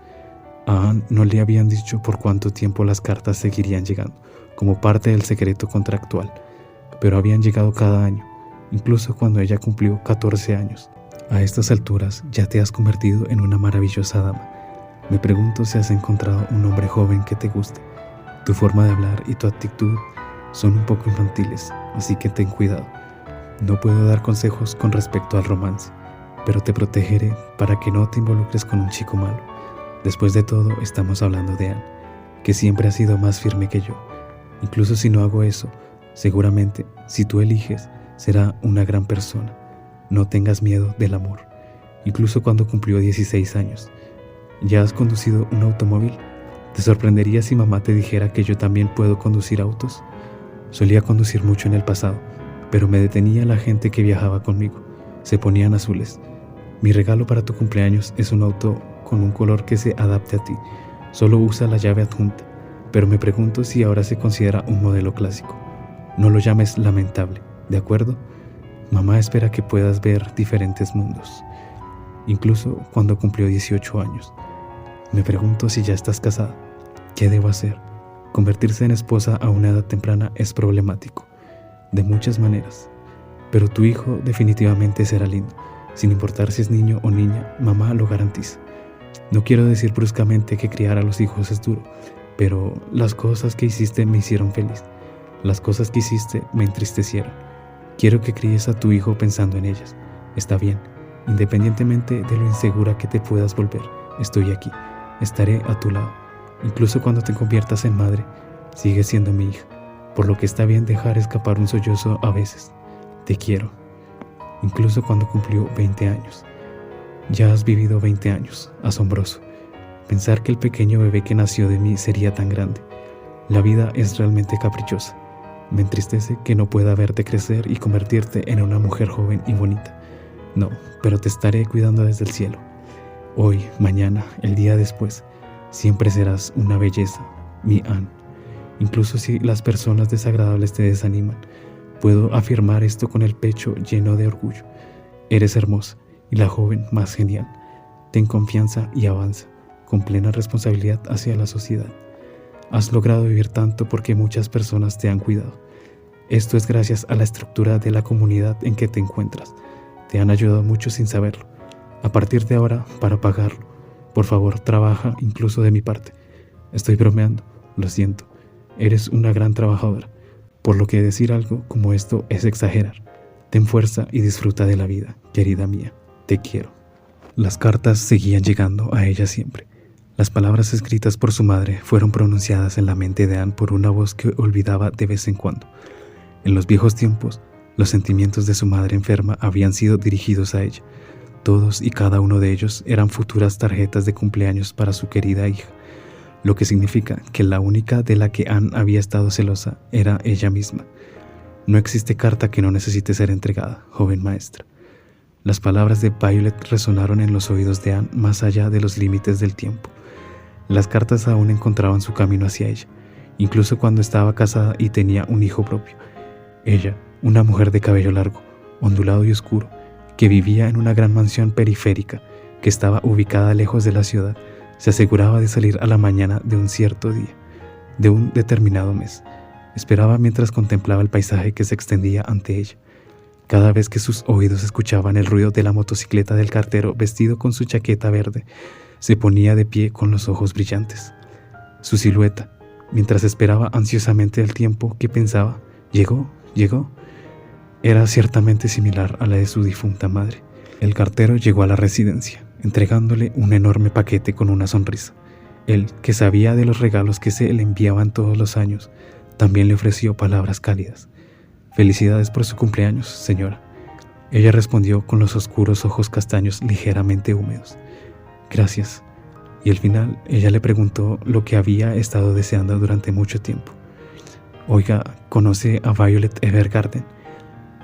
A Anne no le habían dicho por cuánto tiempo las cartas seguirían llegando como parte del secreto contractual, pero habían llegado cada año, incluso cuando ella cumplió 14 años. A estas alturas ya te has convertido en una maravillosa dama. Me pregunto si has encontrado un hombre joven que te guste. Tu forma de hablar y tu actitud son un poco infantiles, así que ten cuidado. No puedo dar consejos con respecto al romance, pero te protegeré para que no te involucres con un chico malo. Después de todo, estamos hablando de Anne, que siempre ha sido más firme que yo. Incluso si no hago eso, seguramente, si tú eliges, será una gran persona. No tengas miedo del amor. Incluso cuando cumplió 16 años. ¿Ya has conducido un automóvil? ¿Te sorprendería si mamá te dijera que yo también puedo conducir autos? Solía conducir mucho en el pasado, pero me detenía la gente que viajaba conmigo. Se ponían azules. Mi regalo para tu cumpleaños es un auto con un color que se adapte a ti. Solo usa la llave adjunta, pero me pregunto si ahora se considera un modelo clásico. No lo llames lamentable, ¿de acuerdo? Mamá espera que puedas ver diferentes mundos, incluso cuando cumplió 18 años. Me pregunto si ya estás casada. ¿Qué debo hacer? Convertirse en esposa a una edad temprana es problemático, de muchas maneras. Pero tu hijo definitivamente será lindo. Sin importar si es niño o niña, mamá lo garantiza. No quiero decir bruscamente que criar a los hijos es duro, pero las cosas que hiciste me hicieron feliz. Las cosas que hiciste me entristecieron. Quiero que críes a tu hijo pensando en ellas. Está bien, independientemente de lo insegura que te puedas volver, estoy aquí. Estaré a tu lado. Incluso cuando te conviertas en madre, sigues siendo mi hija, por lo que está bien dejar escapar un sollozo a veces. Te quiero. Incluso cuando cumplió 20 años. Ya has vivido 20 años. Asombroso. Pensar que el pequeño bebé que nació de mí sería tan grande. La vida es realmente caprichosa. Me entristece que no pueda verte crecer y convertirte en una mujer joven y bonita. No, pero te estaré cuidando desde el cielo. Hoy, mañana, el día después, siempre serás una belleza, mi Anne. Incluso si las personas desagradables te desaniman, puedo afirmar esto con el pecho lleno de orgullo. Eres hermosa y la joven más genial. Ten confianza y avanza, con plena responsabilidad hacia la sociedad. Has logrado vivir tanto porque muchas personas te han cuidado. Esto es gracias a la estructura de la comunidad en que te encuentras. Te han ayudado mucho sin saberlo. A partir de ahora, para pagarlo, por favor, trabaja incluso de mi parte. Estoy bromeando, lo siento. Eres una gran trabajadora, por lo que decir algo como esto es exagerar. Ten fuerza y disfruta de la vida, querida mía. Te quiero. Las cartas seguían llegando a ella siempre. Las palabras escritas por su madre fueron pronunciadas en la mente de Anne por una voz que olvidaba de vez en cuando. En los viejos tiempos, los sentimientos de su madre enferma habían sido dirigidos a ella. Todos y cada uno de ellos eran futuras tarjetas de cumpleaños para su querida hija, lo que significa que la única de la que Anne había estado celosa era ella misma. No existe carta que no necesite ser entregada, joven maestra. Las palabras de Violet resonaron en los oídos de Anne más allá de los límites del tiempo. Las cartas aún encontraban su camino hacia ella, incluso cuando estaba casada y tenía un hijo propio. Ella, una mujer de cabello largo, ondulado y oscuro, que vivía en una gran mansión periférica que estaba ubicada lejos de la ciudad, se aseguraba de salir a la mañana de un cierto día, de un determinado mes. Esperaba mientras contemplaba el paisaje que se extendía ante ella. Cada vez que sus oídos escuchaban el ruido de la motocicleta del cartero vestido con su chaqueta verde, se ponía de pie con los ojos brillantes. Su silueta, mientras esperaba ansiosamente el tiempo que pensaba, llegó, era ciertamente similar a la de su difunta madre. El cartero llegó a la residencia, entregándole un enorme paquete con una sonrisa. Él, que sabía de los regalos que se le enviaban todos los años, también le ofreció palabras cálidas. «Felicidades por su cumpleaños, señora». Ella respondió con los oscuros ojos castaños ligeramente húmedos. «Gracias». Y al final, ella le preguntó lo que había estado deseando durante mucho tiempo. «Oiga, ¿conoce a Violet Evergarden?»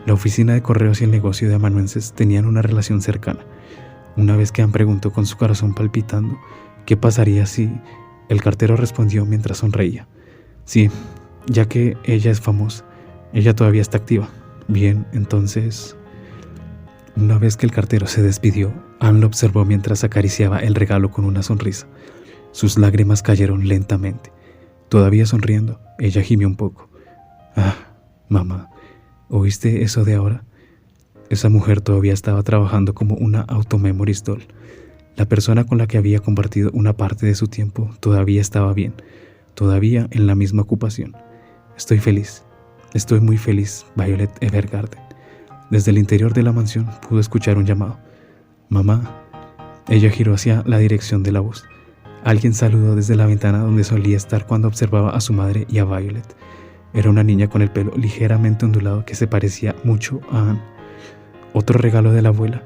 La oficina de correos y el negocio de amanuenses tenían una relación cercana. Una vez que Anne preguntó con su corazón palpitando qué pasaría si... El cartero respondió mientras sonreía. «Sí, ya que ella es famosa, ella todavía está activa. Bien, entonces...» Una vez que el cartero se despidió, Anne lo observó mientras acariciaba el regalo con una sonrisa. Sus lágrimas cayeron lentamente. Todavía sonriendo, Ella gimió un poco. Ah, mamá, ¿oíste eso de ahora? Esa mujer todavía estaba trabajando como una auto-memories doll. La persona con la que había compartido una parte de su tiempo todavía estaba bien, todavía en la misma ocupación. Estoy feliz, estoy muy feliz, Violet Evergarden. Desde el interior de la mansión pudo escuchar un llamado. Mamá. Ella giró hacia la dirección de la voz. Alguien saludó desde la ventana donde solía estar cuando observaba a su madre y a Violet. Era una niña con el pelo ligeramente ondulado que se parecía mucho a Anne. Otro regalo de la abuela.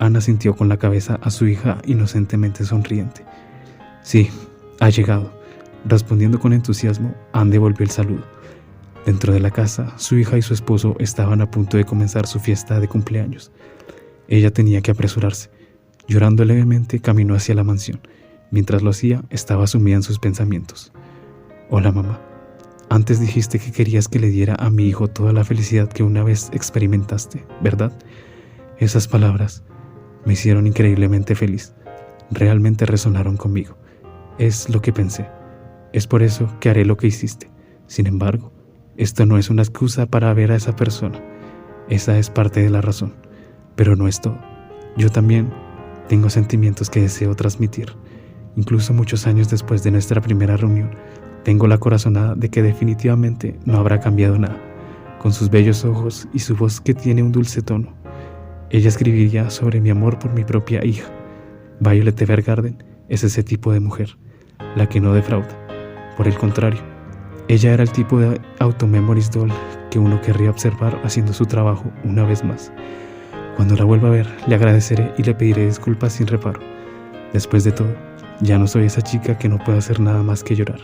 Anne asintió con la cabeza a su hija inocentemente sonriente. Sí, ha llegado. Respondiendo con entusiasmo, Anne devolvió el saludo. Dentro de la casa, su hija y su esposo estaban a punto de comenzar su fiesta de cumpleaños. Ella tenía que apresurarse. Llorando levemente, caminó hacia la mansión. Mientras lo hacía, estaba sumida en sus pensamientos. Hola, mamá. Antes dijiste que querías que le diera a mi hijo toda la felicidad que una vez experimentaste, ¿verdad? Esas palabras me hicieron increíblemente feliz. Realmente resonaron conmigo. Es lo que pensé. Es por eso que haré lo que hiciste. Sin embargo, esto no es una excusa para ver a esa persona. Esa es parte de la razón, pero no es todo. Yo también tengo sentimientos que deseo transmitir. Incluso muchos años después de nuestra primera reunión, tengo la corazonada de que definitivamente no habrá cambiado nada. Con sus bellos ojos y su voz que tiene un dulce tono, ella escribiría sobre mi amor por mi propia hija. Violet Evergarden es ese tipo de mujer, la que no defrauda. Por el contrario, ella era el tipo de auto-memories doll que uno querría observar haciendo su trabajo una vez más. Cuando la vuelva a ver, le agradeceré y le pediré disculpas sin reparo. Después de todo, ya no soy esa chica que no puede hacer nada más que llorar.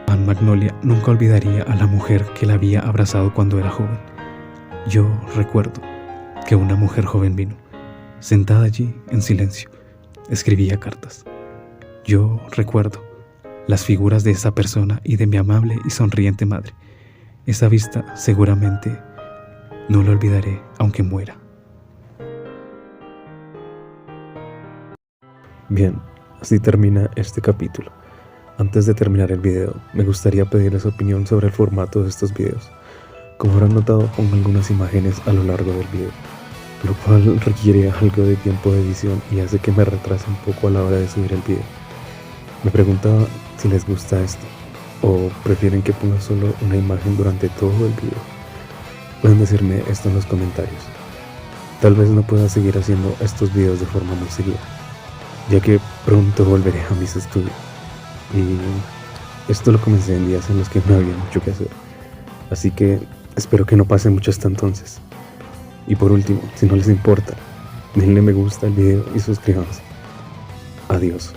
Anne Magnolia nunca olvidaría a la mujer que la había abrazado cuando era joven. Yo recuerdo que una mujer joven vino, sentada allí en silencio, escribía cartas. Yo recuerdo las figuras de esa persona y de mi amable y sonriente madre. Esa vista seguramente no la olvidaré aunque muera. Bien, así termina este capítulo. Antes de terminar el video, me gustaría pedirles su opinión sobre el formato de estos videos. Como habrán notado, pongo algunas imágenes a lo largo del video, lo cual requiere algo de tiempo de edición y hace que me retrase un poco a la hora de subir el video. Me preguntaba si les gusta esto, o prefieren que ponga solo una imagen durante todo el video. Pueden decirme esto en los comentarios. Tal vez no pueda seguir haciendo estos videos de forma muy seguida, ya que pronto volveré a mis estudios. Y esto lo comencé en días en los que no había mucho que hacer. Así que espero que no pase mucho hasta entonces. Y por último, si no les importa, denle me gusta al video y suscríbanse. Adiós.